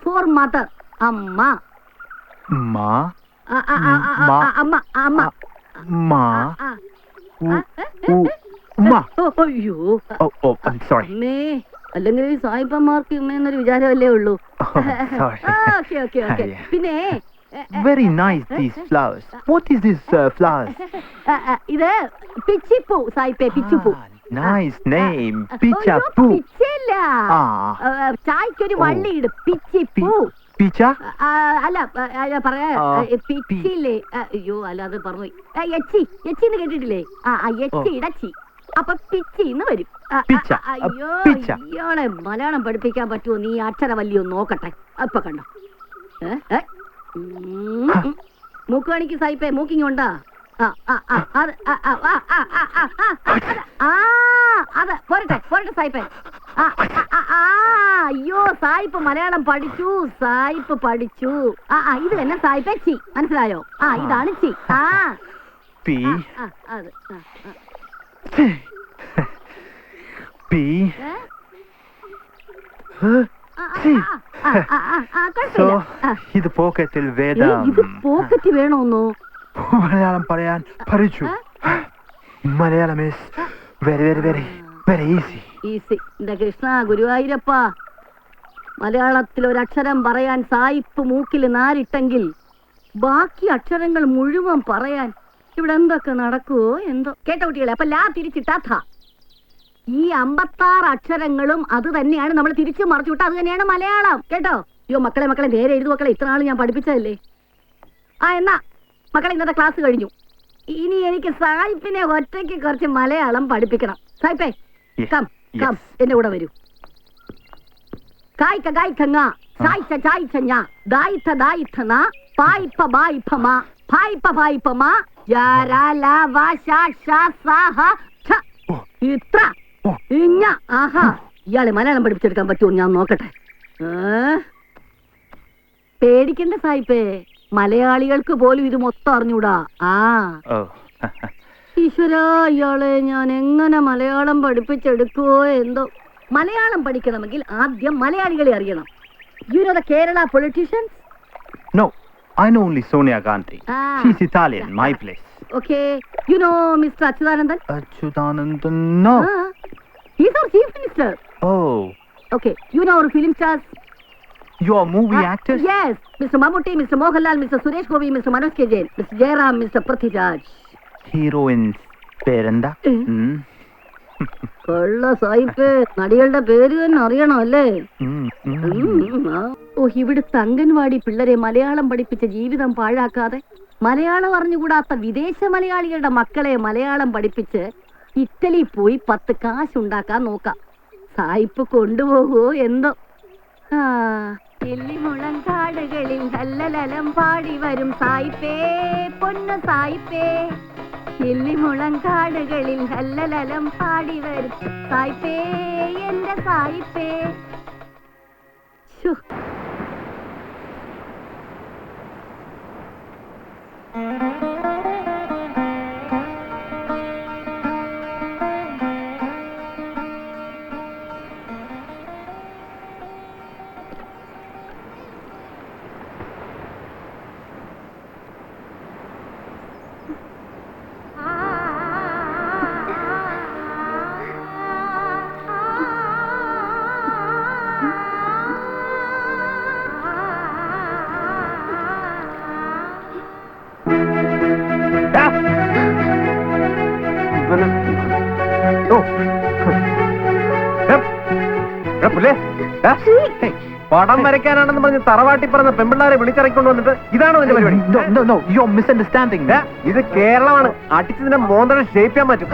Four mother. അമ്മ. Ma. അമ്മ അമ്മ. Ma. Ma. അയ്യോ. Oh, I'm sorry. അമ്മേ, അല്ലെങ്കിൽ ഈ സായിപ്പന്മാർക്ക് ഇമ്മയെന്നൊരു വിചാരമല്ലേ ഉള്ളൂ. Sorry. ഓക്കെ. പിന്നെ Very nice, these flowers. What is this flowers? ഇത് പിച്ചിപ്പൂ സായിപ്പേ, പിച്ചിപ്പൂ. Nice name, Pichapoo. പിച്ചല്ല, ചായക്കൊരു വള്ളി ഇടും, പിച്ചിപ്പൂ. Picha? അല്ല പറയാ പിച്ചില്ലേ. അയ്യോ അല്ല, അത് പറഞ്ഞു. എച്ചിന്ന് കേട്ടിട്ടില്ലേ? എച്ചി ഇടച്ചി, അപ്പൊ പിച്ചിന്ന് വരും. അയ്യോ, ഇയാളെ മലയാളം പഠിപ്പിക്കാൻ പറ്റുമോ? നീ അക്ഷരവല്ലിയോ നോക്കട്ടെ. അപ്പൊ കണ്ടോ, മൂക്ക് കാണിക്ക് സായിപ്പേ, മൂക്കിങ് ഉണ്ടാ? അത് പോരട്ടെ സായിപ്പേ. അയ്യോ, സായിപ്പ് മലയാളം പഠിച്ചു, സായിപ്പ് പഠിച്ചു. ഇത് തന്നെ സായിപ്പേ, ചി. മനസ്സിലായോ? ഇതാണ് ചി. P. അത് P. So, ഇത് പോക്കറ്റിൽ വേദം. ഇത് പോക്കറ്റ് വേണോന്നോ? മലയാളം പറയാൻ പഠിച്ചു. Malayalam is very easy. എന്റെ കൃഷ്ണ ഗുരുവായൂരപ്പ, മലയാളത്തിൽ ഒരക്ഷരം പറയാൻ സായിപ്പ് മൂക്കിൽ നാരിട്ടെങ്കിൽ ബാക്കി അക്ഷരങ്ങൾ മുഴുവൻ പറയാൻ ഇവിടെ എന്തൊക്കെ നടക്കുവോ എന്തോ. കേട്ട കുട്ടികളെ, അപ്പൊ ലാ തിരിച്ചിട്ടാ ഈ 56 അക്ഷരങ്ങളും അത് തന്നെയാണ് നമ്മൾ തിരിച്ചു മറിച്ചു വിട്ട, അത് തന്നെയാണ് മലയാളം. കേട്ടോ? അയ്യോ മക്കളെ നേരെ എഴുതു മക്കളെ, ഇത്ര നാൾ ഞാൻ പഠിപ്പിച്ചതല്ലേ. എന്നാ മക്കളെ, ഇന്നത്തെ ക്ലാസ് കഴിഞ്ഞു. ഇനി എനിക്ക് സായിപ്പിനെ ഒറ്റയ്ക്ക് കുറച്ച് മലയാളം പഠിപ്പിക്കണം. സായിപ്പേ, കം എന്റെ കൂടെ വരൂ. കായ്ക്ക കായ്ക്കങ്ങ, ചായ്ച്ച ചായ്ച്ചഞ്ഞ, ദായിത്ത ദായിത്തന, പായിപ്പ ബായിപ്പമ, ഭായിപ്പ ഭായിപ്പമ, യാരാല വാശ സാഹ ഛ. ഇത്ര ഇഞ്ഞ. ആഹാ, ഇയാളെ മലയാളം പഠിപ്പിച്ചെടുക്കാൻ പറ്റുമോ ഞാൻ നോക്കട്ടെ. പേടിക്കണ്ട സായിപ്പേ, മലയാളികൾക്ക് പോലും ഇത് മൊത്തം അറിഞ്ഞൂടാ. ഈശ്വര, ഇയാളെ ഞാൻ എങ്ങനെ മലയാളം പഠിപ്പിച്ചെടുക്കുവോ എന്തോ. മലയാളം പഠിക്കണമെങ്കിൽ ആദ്യം മലയാളികളെ അറിയണം. You know the Kerala politicians? No, I know only Sonia Gandhi. She's Italian, my place. Okay, you know Mr. Achyutanandan? Achyutanandan, no. He's our chief minister. Oh. Okay, you know our film stars? You are movie actors? Yes, Mr. Mammootty, Mr. Mohanlal, Mr. Suresh Gopi, Mr. Manoj K. Jain, Mr. Jairam, Mr. Prithviraj. Heroines പേരെന്താ? കൊള്ള സായിപ്പ്, നടികളുടെ പേര് തന്നെ അറിയണം അല്ലേ? ഇവിടുത്തെ അംഗൻവാടി പിള്ളേരെ മലയാളം പഠിപ്പിച്ച ജീവിതം പാഴാക്കാതെ മലയാളം അറിഞ്ഞുകൂടാത്ത വിദേശ മലയാളികളുടെ മക്കളെ മലയാളം പഠിപ്പിച്ച് ഇറ്റലി പോയി 10 കാശുണ്ടാക്കാൻ നോക്കാം. സായിപ്പ് കൊണ്ടുപോകുമോ എന്തോ. എല്ലിമുളങ്കാടുകളിൽ ഹല്ലലലം പാടി വരും സായിപ്പേ, പൊന്നു സായിപ്പേ. എല്ലിമുളങ്കാടുകളിൽ ഹല്ലലലം പാടി വരും സായിപ്പേ, എന്റെ സായിപ്പേ. പടം വരയ്ക്കാനാണെന്ന് പറഞ്ഞ് തറവാട്ടി പറഞ്ഞ പെമ്പിള്ളാരെ വിളിച്ചിറക്കിക്കൊണ്ട് വന്നിട്ട് ഇതാണോ നിന്റെ പരിപാടി? ഇത് കേരളമാണ്. അടിച്ചതിന്റെ മോന്തരം ഷേപ്പ് ചെയ്യാൻ പറ്റും.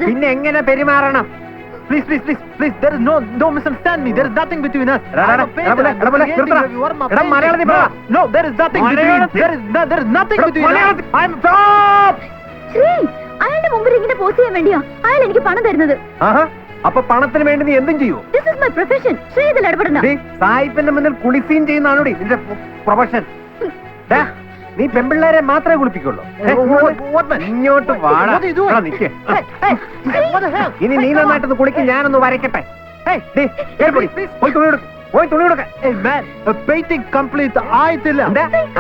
പിന്നെ എങ്ങനെ പെരുമാറണം? Please, there is no misunderstand me. There is nothing between us. മലയാളത്തിൽ പറ. No, there is nothing between us. There is nothing between us. I'm top. അയാളുടെ മുമ്പിൽ ഇങ്ങനെ പോസ്റ്റ് ചെയ്യാൻ വേണ്ടിയാ അയാൾ എനിക്ക് പണം തരുന്നത്. അപ്പൊ പണത്തിന് വേണ്ടി നീ എന്തും ചെയ്യൂ? This is my profession. Shri ഇതിൽ ഇടപെടണ്ട. സായിപ്പിന്റെ മുന്നിൽ കുളിസീൻ ചെയ്യുന്നതാണോടി നിന്റെ പ്രൊഫഷൻ? നീ പെമ്പിള്ളേരെ മാത്രമേ കുളിപ്പിക്കുള്ളൂ. ഇങ്ങോട്ട് വാടാ. നിക്ക്. ഇനി നീ നന്നായിട്ടൊന്ന് കുളിക്ക്, ഞാനൊന്ന് വരയ്ക്കട്ടെ. ആയിട്ടില്ല.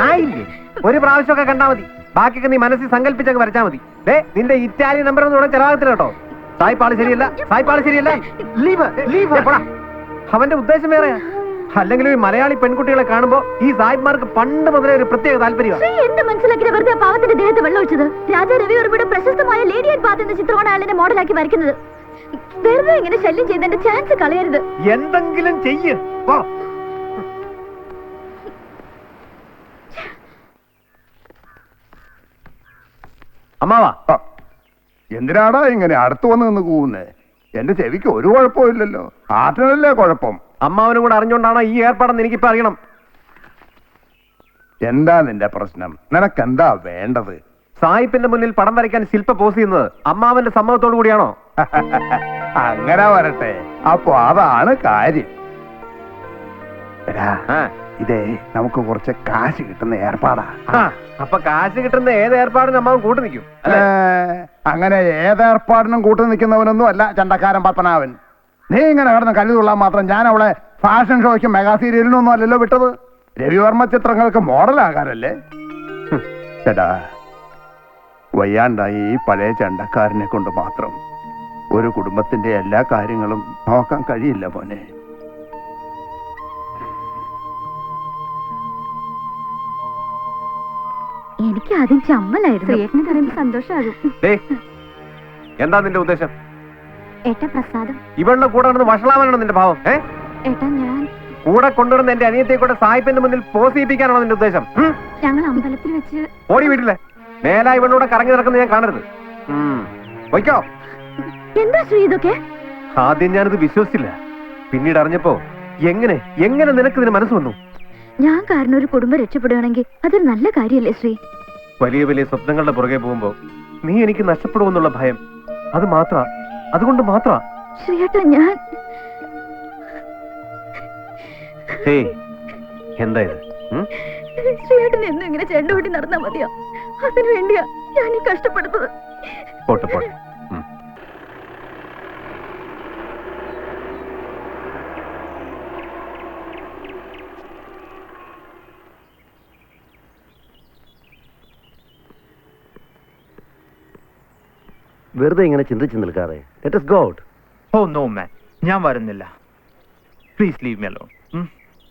ആയില്ലേ? ഒരു പ്രാവശ്യമൊക്കെ കണ്ടാ മതി. ബാക്കിയൊക്കെ നീ മനസ്സിൽ സങ്കല്പിച്ചൊക്കെ വരച്ചാ മതി. നിന്റെ ഇറ്റാലിയൻ നമ്പർ ഒന്നും ഇവിടെ ചെലവാകത്തില്ല കേട്ടോ. സായിപ്പാള് ശരിയല്ല, സായിപ്പാള് ശരിയല്ല. Leave leave. അവന്റെ ഉദ്ദേശം വേറെയാ. അല്ലെങ്കിൽ ഈ മലയാളി പെൺകുട്ടികളെ കാണുമ്പോ ഈ സായിപ്പ്മാർക്ക് പണ്ട് മുതലേ ഒരു പ്രത്യേക താല്പര്യമാണ്. എന്ത് മനസ്സിലാക്കിയ വെറുതെ പാവത്തിന്റെ ദേഹത്ത് വെള്ളം ഒഴിച്ചത്? രാജാ രവിവർമ്മയുടെ പ്രശസ്തമായ ലേഡി ആൻഡ് പാത്ത് എന്ന ചിത്രമാണ് അയാളെ മോഡലാക്കി വരയ്ക്കുന്നത്. വെറുതെ ഇങ്ങനെ ശല്യം ചെയ്തതിന്റെ ചാൻസ് കളയരുത്. എന്തെങ്കിലും ചെയ്യ്. അമ്മാവാ, എന്തിനാടാ ഇങ്ങനെ അടുത്ത് വന്ന് നിന്ന് കൂവുന്നേ? എന്റെ ചെവിക്ക് ഒരു കുഴപ്പമില്ലല്ലോ. ആറ്റിനല്ലേ കുഴപ്പം? അമ്മാവനും കൂടെ അറിഞ്ഞോണ്ടാണോ ഈ ഏർപ്പാടെന്ന് എനിക്കിപ്പോ അറിയണം. എന്താ നിന്റെ പ്രശ്നം? നിനക്കെന്താ വേണ്ടത്? സായിപ്പിന്റെ മുന്നിൽ പടം വരയ്ക്കാൻ ശില്പ പോസ് ചെയ്യുന്നത് അമ്മാവന്റെ സമ്മതത്തോടു കൂടിയാണോ? അങ്ങനെ വരട്ടെ. അപ്പൊ അതാണ് കാര്യം. ഇതേ നമുക്ക് കുറച്ച് കാശ് കിട്ടുന്ന ഏർപ്പാടാ. അപ്പൊ കാശ് കിട്ടുന്ന ഏത് ഏർപ്പാടിനും അമ്മാവൻ കൂട്ടു നിൽക്കും. അങ്ങനെ ഏതേർപ്പാടിനും കൂട്ടു നിൽക്കുന്നവനൊന്നും അല്ല ചണ്ടക്കാരൻ പത്മനാഭൻ. നീ ഇങ്ങനെ കിടന്ന് കല്ലുകൊള്ളാൻ മാത്രം ഞാൻ അവളെ ഫാഷൻ ഷോയ്ക്കും മെഗാ സീരിയലിനൊന്നും അല്ലല്ലോ വിട്ടത്. രവിവർമ്മ ചിത്രങ്ങൾക്ക് മോഡലാകാനല്ലേ. ചേട്ടാ, വയ്യാണ്ടായി ഈ പഴയ ചണ്ടക്കാരനെ കൊണ്ട് മാത്രം ഒരു കുടുംബത്തിന്റെ എല്ലാ കാര്യങ്ങളും നോക്കാൻ കഴിയില്ല മോനെ. എനിക്ക് ആദ്യം ചമ്മലായിരുന്നു. ഏട്ടന് പറയുമ്പോ സന്തോഷമാകും. എന്താ നിന്റെ ഉദ്ദേശം? ഏട്ടാ പ്രസാദം. ഇവളുടെ കൂടെ നടന്ന് വഷളാവാനാണോ നിന്റെ ഭാവം? ഏട്ടാ ഞാൻ കൂടെ കൊണ്ടുവരുന്ന എന്റെ അനിയത്തെ കൂടെ സായിപ്പിന്റെ മുന്നിൽ പോസ് ചെയ്യിപ്പിക്കാനാണോ നിന്റെ ഉദ്ദേശം? ഞങ്ങൾ അമ്പലത്തിൽ വെച്ച്. ഓടി വീട്ടിലെ മേലാ ഇവളൂടെ കറങ്ങി നടക്കുന്നത് ഞാൻ കാണരുത്. വയ്ക്കോ. എന്താ ശ്രീ ഇതൊക്കെ? ആദ്യം ഞാനിത് വിശ്വസിച്ചില്ല. പിന്നീട് അറിഞ്ഞപ്പോ എങ്ങനെ എങ്ങനെ നിനക്ക് ഇതിന് മനസ്സ് വന്നു? ഞാൻ കാരണം ഒരു കുടുംബം രക്ഷപ്പെടുകയാണെങ്കിൽ അതൊരു നല്ല കാര്യമല്ലേ ശ്രീ? വലിയ വലിയ സ്വപ്നങ്ങളുടെ പുറകെ പോകുമ്പോ നീ എനിക്ക് നഷ്ടപ്പെടുമെന്നുള്ള ഭയം, അത് അതുകൊണ്ട് മാത്ര. ശ്രീയേട്ടാ ഞാൻ എന്താ ഇത്? ശ്രീയേട്ടൻ എന്നും ഇങ്ങനെ ചെണ്ടുകൂട്ടി നടന്നാ മതിയോ? അതിനു വേണ്ടിയാ ഞാൻ ഈ കഷ്ടപ്പെടുന്നത്. പോട്ടെ പോട്ടെ. വെറുതെ ഇങ്ങനെ ചിന്തിച്ചു നിൽക്കാതെ let us go out. Oh no man, ഞാൻ വരുന്നില്ല. Please leave me alone.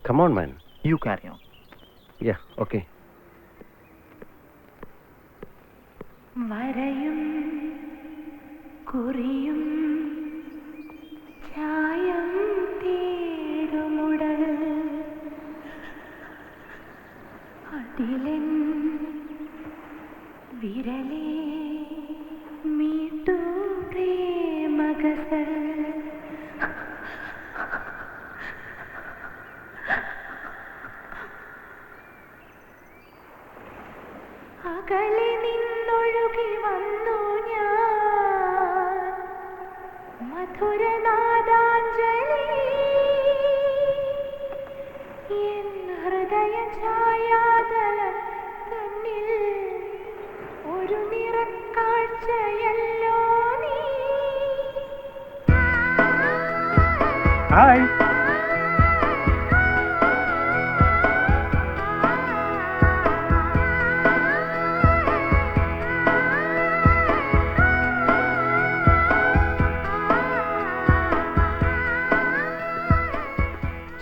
Come on man. You carry on. Yeah, okay. വരയും കുറിയും ചായം തേടുമുടൽ അതിലൻ വിരലേ മീട്ടു പ്രേമഗസൽ അകലെ നിന്നൊഴുകി വന്നു ഞാൻ മധുരനാദാഞ്ജലി എൻ ഹൃദയ ഛായാതലം തന്നിൽ ഒരു നിറക്കാഴ്ചയല്ലോ നീ. Hi.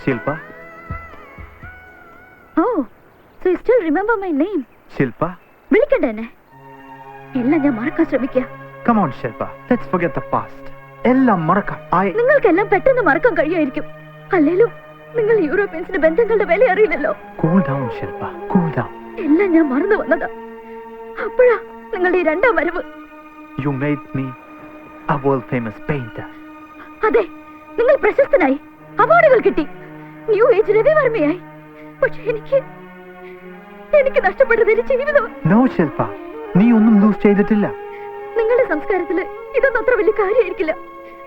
Shilpa? Oh, so you still remember my name? Shilpa? വിളിക്കണ്ട എന്നെ. എല്ലാം ഞാൻ മറക്കാൻ ശ്രമിക്കുക. Come on Shilpa, let's forget the past. എല്ലാം മറക്കാം. നിങ്ങൾക്കെല്ലാം പെട്ടെന്ന് മറക്കാൻ കഴിയുമായിരിക്കും. അല്ലേലും നിങ്ങൾ യൂറോപ്യൻസിന്റെ ബന്ധങ്ങളുടെ വില അറിയില്ലല്ലോ. Cool down Shilpa, cool down. എല്ലാം ഞാൻ മറന്നു വന്നതാ. അപ്പോഴാ നിങ്ങളുടെ ഈ രണ്ടാം വരവ്. You made me a world famous painter. അതെ, നിങ്ങൾ പ്രശസ്തനായി, അവാർഡുകൾ കിട്ടി, ന്യൂ ഏജ് രവിവർമ്മയായി. പക്ഷെ എനിക്ക് നഷ്ടപ്പെട്ടത് എന്റെ ജീവിതം. No Shilpa, നീ ഒന്നും ലൂസ് ചെയ്തിട്ടില്ല. നിങ്ങളുടെ സംസ്കാരത്തില് ഇതൊന്നും അത്ര വലിയ കാര്യമായിരിക്കില്ല.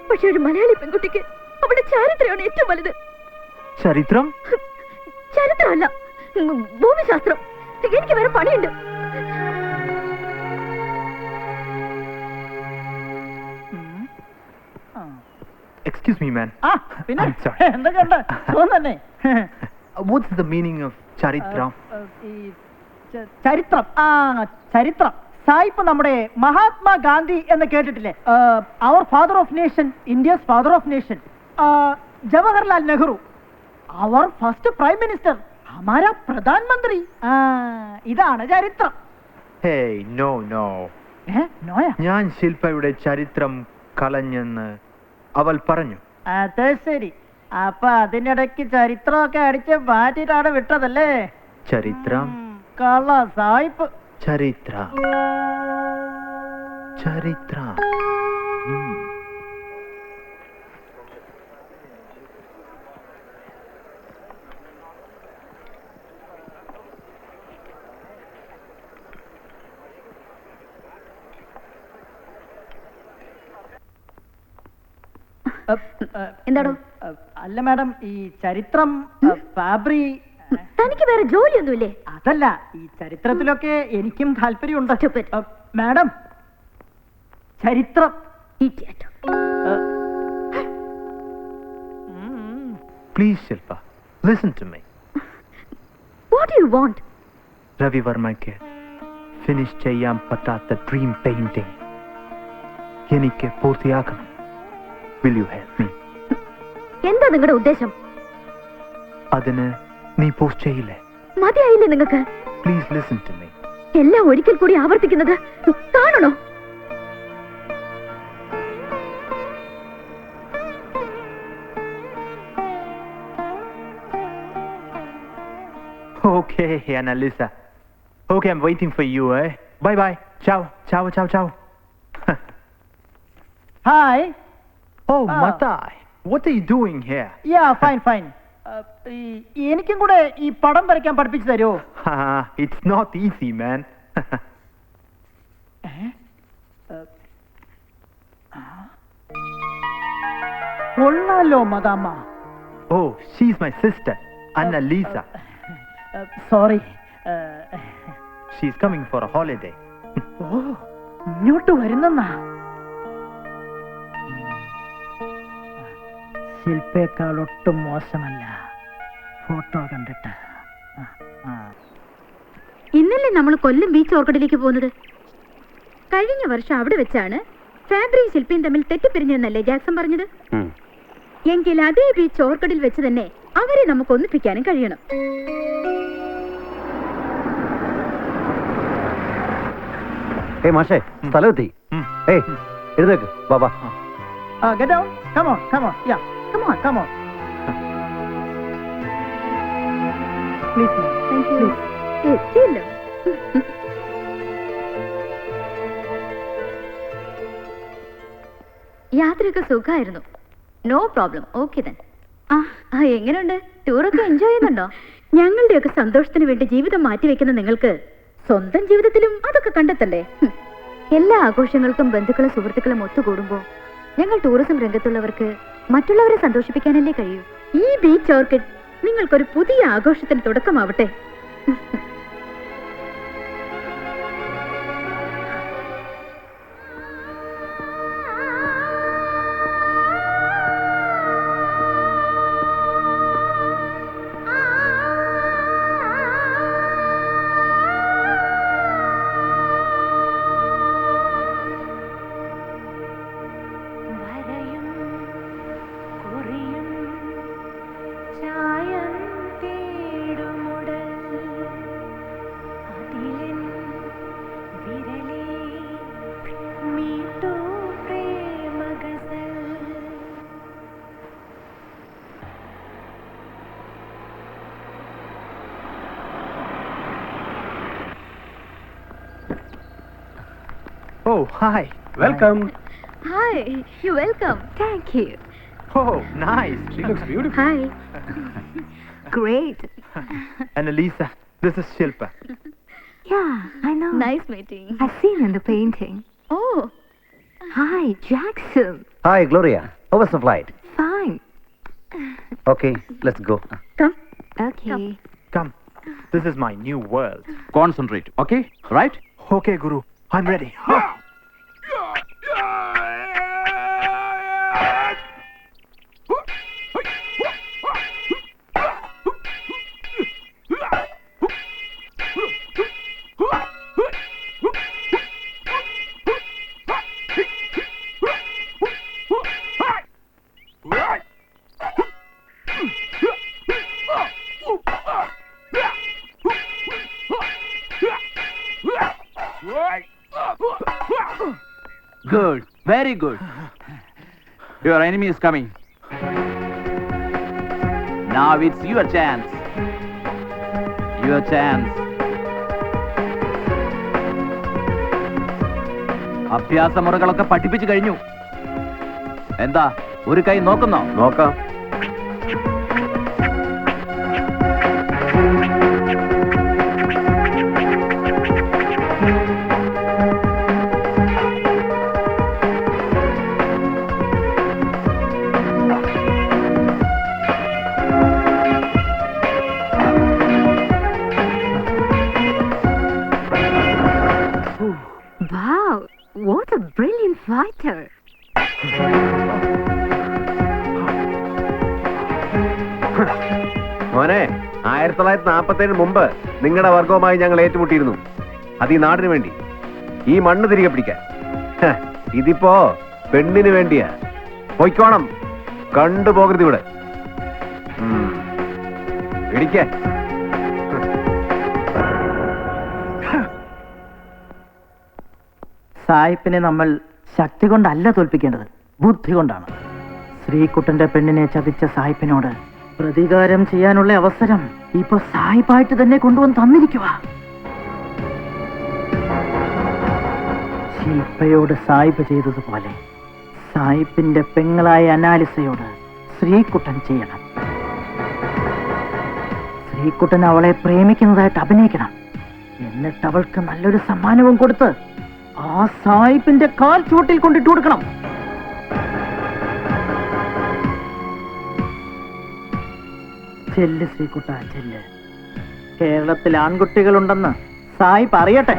പക്ഷെ ഒരു മലയാളി പെൺകുട്ടിക്ക് അവിടെ ചാരിത്രമാണ് ഏറ്റവും വലുത്. ചരിത്രം? ചരിത്രമല്ല, ഭൂമിശാസ്ത്രം. എനിക്ക് വേറെ പണിയുണ്ട്. excuse me, man. ആ പിന്നെ I'm sorry. എന്തൊക്കെയുണ്ട് സുഖം തന്നെ What's the meaning of Charitra? ഈ ചരിത്രം ചരിത്രം സായിപ്പ് നമ്മുടെ മഹാത്മാഗാന്ധി എന്ന് കേട്ടിട്ടില്ലേ? അവർ father of nation, India's father of nation. Jawaharlal Nehru, our first prime minister, Hamara പ്രധാനമന്ത്രി. ഇതാണ് ചരിത്രം. Hey, no. നോയ ഞാൻ ശില്പയുടെ ചരിത്രം കളഞ്ഞെന്ന് അവൾ പറഞ്ഞു. അത് ശരി. അപ്പൊ അതിനിടയ്ക്ക് ചരിത്രമൊക്കെ അടിച്ച് മാറ്റിട്ടാണ് വിട്ടതല്ലേ? ചരിത്രം, കള്ള സായിപ്പ്. ചരിത്ര. എന്താടോ? അല്ല മാഡം, ഈ ചരിത്രം ഫാബ്രി തനിക്ക് വേറെ ജോലിയൊന്നുമില്ലേ? അതല്ല, ഈ ചരിത്രത്തിലൊക്കെ എനിക്കും താല്പര്യമുണ്ട്. Stupid. മാഡം, ചരിത്രം. Idiot. Please, Shilpa, listen to me. What do you want? Ravi Varmake finish ചെയ്യാൻ പറ്റാത്ത ഡ്രീം പെയിന്റിംഗ് എനിക്ക് പൂർത്തിയാക്കണം. Will you help me? എന്താ നിങ്ങളുടെ ഉദ്ദേശം? അതിന് നീ പോസ്റ്റ് ചെയ്യില്ലേ? മതിയായില്ലേ നിങ്ങൾക്ക്? Please listen to me. എല്ലാം ഒരിക്കൽ കൂടി ആവർത്തിക്കുന്നത് കാണണോ? Okay, Annalisa. Okay, I'm waiting for you, eh? Bye. Ciao. Hi. Oh, Ah. Matai. What are you doing here? Yeah fine. എനിക്കും കൂടെ ഈ പടം വരയ്ക്കാൻ പഠിപ്പിച്ചു തരുമോ? It's not easy, man. കൊള്ളാലോ മദാമ്മ. Oh, she's my sister, Annalisa. Sorry. She's coming for a holiday. ഓ, ഇങ്ങോട്ട് വരുന്നെന്നാ? ശില്പേക്കാൾ ഒട്ടും മോശമല്ല, ഫോട്ടോ കണ്ടിട്ട്. ഇന്നലെ നമ്മൾ കൊല്ലം ബീച്ച് ഓർക്കിഡിലേക്ക് പോകുന്നത്. കഴിഞ്ഞ വർഷം അവിടെ വെച്ചാണ് ഫാബ്രിയും ശില്പിയും തമ്മിൽ തെറ്റിപ്പിരിഞ്ഞെന്നല്ലേ ജാക്സൺ പറഞ്ഞത്? എങ്കിൽ അതേ ബീച്ച് ഓർക്കിഡിൽ വെച്ച് തന്നെ അവരെ നമുക്ക് ഒന്നിപ്പിക്കാനും കഴിയണം. മാഷേ, സ്ഥലമെത്തി. എഴുന്നേക്ക് Baba. Get down. Come on. Yeah. Come on. Please, ma'am. Thank you. എത്തിയല്ലോ. യാത്രയൊക്കെ സുഖമായിരുന്നു. No problem. Okay then. എങ്ങനെയുണ്ട്? ടൂറൊക്കെ എൻജോയ് ചെയ്യുന്നുണ്ടോ? ഞങ്ങളുടെയൊക്കെ സന്തോഷത്തിന് വേണ്ടി ജീവിതം മാറ്റിവെക്കുന്ന നിങ്ങൾക്ക് സ്വന്തം ജീവിതത്തിലും അതൊക്കെ കണ്ടെത്തണ്ടേ? എല്ലാ ആഘോഷങ്ങൾക്കും ബന്ധുക്കളും സുഹൃത്തുക്കളും ഒത്തുകൂടുമ്പോൾ ഞങ്ങൾ ടൂറിസം രംഗത്തുള്ളവർക്ക് മറ്റുള്ളവരെ സന്തോഷിപ്പിക്കാനല്ലേ കഴിയൂ. ഈ ബീച്ച് ഓർക്കിഡ് നിങ്ങൾക്കൊരു പുതിയ ആഘോഷത്തിന് തുടക്കമാവട്ടെ. Oh, hi. Welcome. Hi, you're welcome. Thank you. Oh, nice. She looks beautiful. Hi. Great. Annalisa, this is Shilpa. Yeah, I know. Nice meeting. I've seen in the painting. Oh, Hi, Jackson. Hi Gloria. How was the flight? Fine. Okay, let's go. come. Okay. Come. This is my new world. Concentrate, okay? Right? Okay, Guru. I'm ready. Good. Very good. Your enemy is coming. Now it's your chance. Your chance. അഭ്യാസമുറകളൊക്കെ പഠിപ്പിച്ചു കഴിഞ്ഞു. എന്താ ഒരു കൈ നോക്കുന്നോ? നോക്കാം. Wow, what a brilliant fighter. മോനെ, 1947 മുമ്പ് നിങ്ങളുടെ വർഗവുമായി ഞങ്ങൾ ഏറ്റുമുട്ടിയിരുന്നു. അത് ഈ നാടിന് വേണ്ടി, ഈ മണ്ണ് തിരികെ പിടിക്കാൻ. ഇതിപ്പോ പെണ്ണിന് വേണ്ടിയാ. പൊയ്ക്കോണം, കണ്ടുപോകരുത് ഇവിടെ. പിടിക്കേ. സായിപ്പിനെ നമ്മൾ ശക്തി കൊണ്ടല്ല തോൽപ്പിക്കേണ്ടത്, ബുദ്ധി കൊണ്ടാണ്. ശ്രീകുട്ടന്റെ പെണ്ണിനെ ചതിച്ച സായിപ്പിനോട് പ്രതികാരം ചെയ്യാനുള്ള അവസരം ഇപ്പൊ സായിപ്പായിട്ട് തന്നെ കൊണ്ടുവന്ന് തന്നിരിക്കുക. ശില്പയോട് സായിപ്പ് ചെയ്തതുപോലെ സായിപ്പിന്റെ പെങ്ങളായ അനാലിസയോട് ശ്രീകുട്ടൻ ചെയ്യണം. ശ്രീകുട്ടൻ അവളെ പ്രേമിക്കുന്നതായിട്ട് അഭിനയിക്കണം. എന്നിട്ട് അവൾക്ക് നല്ലൊരു സമ്മാനവും കൊടുത്ത് ആ സായിപ്പിന്റെ കാൽ ചൂട്ടിൽ കൊണ്ടിട്ട് കൊടുക്കണം. ചെല്ല് ശ്രീകുട്ട, ചെല്ല്. കേരളത്തിൽ ആൺകുട്ടികളുണ്ടെന്ന് സായിപ്പ് അറിയട്ടെ.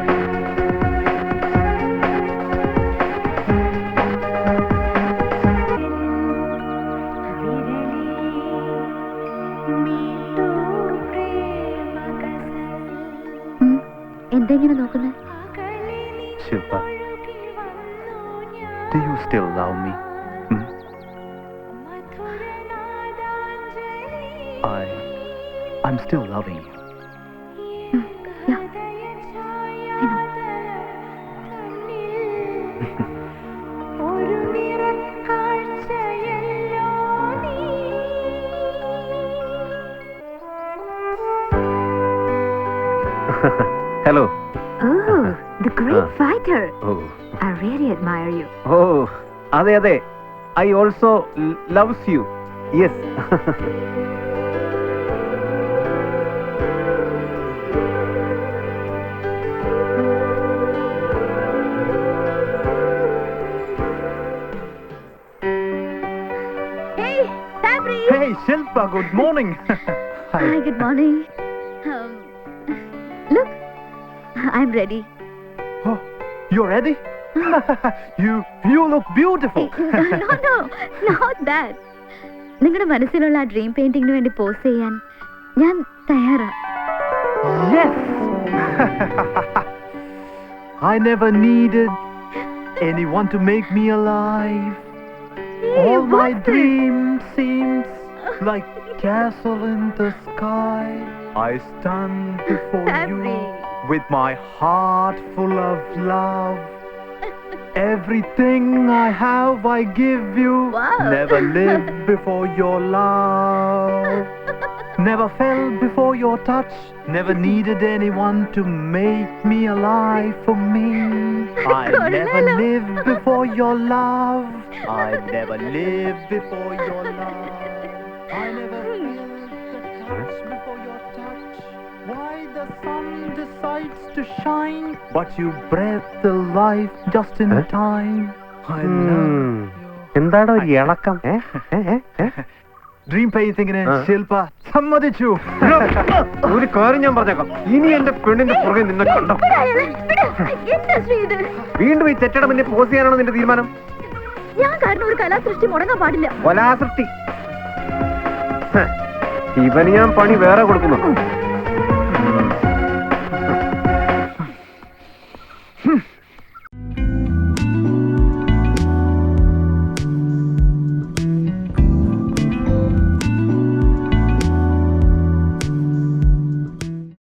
എന്തെങ്ങനെ നോക്കുന്നത്? Shilpa, do you still love me? I'm still loving you. Yeah. I know. Hello. Oh, the great fighter. Oh. I really admire you. Oh, അതെ അതെ. I also loves you. Yes. Hey, Sabri. Hey, Shilpa, good morning. Hi, good morning. Look, I'm ready. Oh, you're ready? You look beautiful. No, not that. നിങ്ങളുടെ മനസ്സിലുള്ള ആ dream പെയിന്റിങ്ങിന് വേണ്ടി pose ചെയ്യാൻ ഞാൻ തയ്യാറാ. Yes. I never needed anyone to make me alive. All my dreams seems like castle in the sky. I stand before you with my heart full of love. Everything I have I give you. Wow. Never lived before your love. Never felt before your touch. Never needed anyone to make me alive for me. I never lived before your love. I never lived before your love. I never felt the touch before your touch. Why the sun decides to shine, but you breathe the life just in time. I love you. എന്താണ് ഒരു ഇളക്കം? Dream പെയിന്റിങ്ങിന് ശില്പ സമ്മതിച്ചു. ഒരു കാര്യം ഞാൻ പറഞ്ഞേക്കാം, ഇനി എന്റെ പെണ്ണിന്റെ പുറകെ നിന്നെ കണ്ടോ വീണ്ടും ഈ ചെറ്റയുടെ മുന്നിൽ പോസ് ചെയ്യാനാണോ നിന്റെ തീരുമാനം? ഞാൻ കാരണം ഒരു കലാസൃഷ്ടി മുടങ്ങാൻ പാടില്ല. കലാസൃഷ്ടി ഇവന് ഞാൻ പണി വേറെ കൊടുക്കുന്നു.